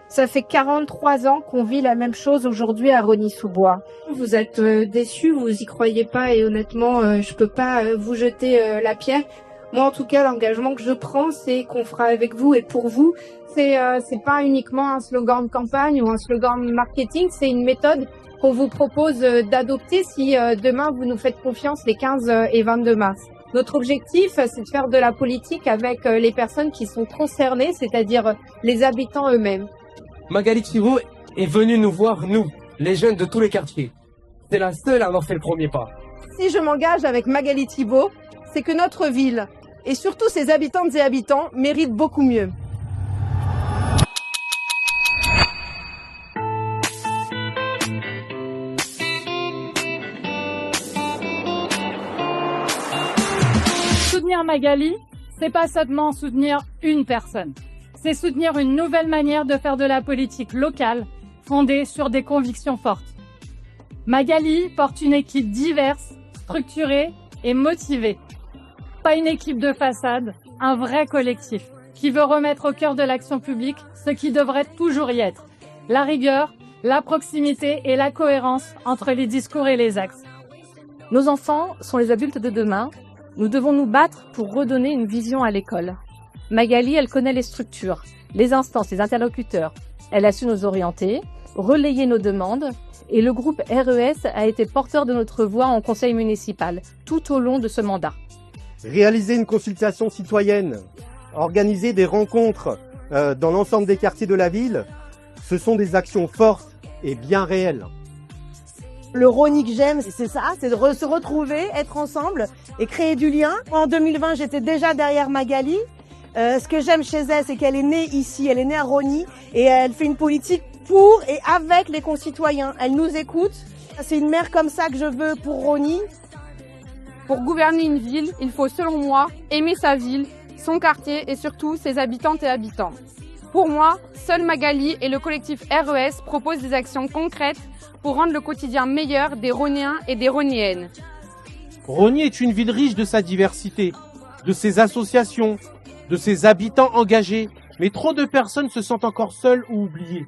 Ça fait 43 ans qu'on vit la même chose aujourd'hui à Rosny-sous-Bois. Vous êtes déçus, vous y croyez pas et honnêtement, je peux pas vous jeter la pierre. Moi, en tout cas, l'engagement que je prends, c'est qu'on fera avec vous et pour vous. C'est pas uniquement un slogan de campagne ou un slogan de marketing, c'est une méthode qu'on vous propose d'adopter si demain vous nous faites confiance les 15 et 22 mars. Notre objectif, c'est de faire de la politique avec les personnes qui sont concernées, c'est-à-dire les habitants eux-mêmes. Magali Thibault est venue nous voir, nous, les jeunes de tous les quartiers. C'est la seule à avoir fait le premier pas. Si je m'engage avec Magali Thibault, c'est que notre ville, et surtout ses habitantes et habitants, méritent beaucoup mieux. Soutenir Magali, c'est pas seulement soutenir une personne. C'est soutenir une nouvelle manière de faire de la politique locale, fondée sur des convictions fortes. Magali porte une équipe diverse, structurée et motivée. Pas une équipe de façade, un vrai collectif, qui veut remettre au cœur de l'action publique ce qui devrait toujours y être. La rigueur, la proximité et la cohérence entre les discours et les actes. Nos enfants sont les adultes de demain. Nous devons nous battre pour redonner une vision à l'école. Magali, elle connaît les structures, les instances, les interlocuteurs. Elle a su nous orienter, relayer nos demandes et le groupe RES a été porteur de notre voix en conseil municipal tout au long de ce mandat. Réaliser une consultation citoyenne, organiser des rencontres dans l'ensemble des quartiers de la ville, ce sont des actions fortes et bien réelles. Le Rosny que j'aime, c'est ça, c'est de se retrouver, être ensemble et créer du lien. En 2020, j'étais déjà derrière Magali. Ce que j'aime chez elle, c'est qu'elle est née ici, elle est née à Rosny et elle fait une politique pour et avec les concitoyens. Elle nous écoute. C'est une maire comme ça que je veux pour Rosny. Pour gouverner une ville, il faut, selon moi, aimer sa ville, son quartier et surtout ses habitantes et habitants. Pour moi, seule Magali et le collectif RES proposent des actions concrètes pour rendre le quotidien meilleur des Rosnyens et des Rosnyennes. Rosny est une ville riche de sa diversité, de ses associations, de ses habitants engagés, mais trop de personnes se sentent encore seules ou oubliées.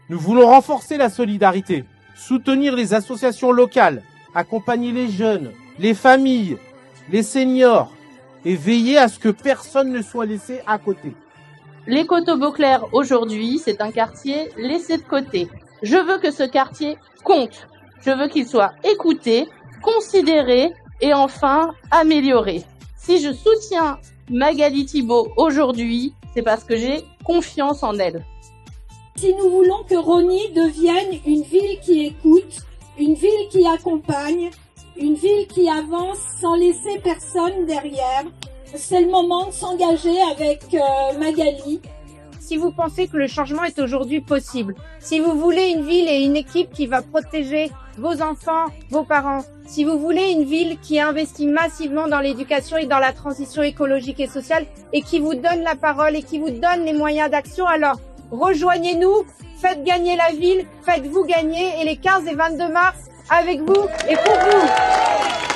Nous voulons renforcer la solidarité, soutenir les associations locales, accompagner les jeunes, les familles, les seniors et veiller à ce que personne ne soit laissé à côté. Les Coteaux-Beauclerc aujourd'hui, c'est un quartier laissé de côté. Je veux que ce quartier compte. Je veux qu'il soit écouté, considéré et enfin amélioré. Si je soutiens Magali Thibault aujourd'hui, c'est parce que j'ai confiance en elle. Si nous voulons que Rosny devienne une ville qui écoute, une ville qui accompagne, une ville qui avance sans laisser personne derrière, c'est le moment de s'engager avec Magali. Si vous pensez que le changement est aujourd'hui possible, si vous voulez une ville et une équipe qui va protéger vos enfants, vos parents, si vous voulez une ville qui investit massivement dans l'éducation et dans la transition écologique et sociale et qui vous donne la parole et qui vous donne les moyens d'action, alors rejoignez-nous, faites gagner la ville, faites-vous gagner et les 15 et 22 mars avec vous et pour vous.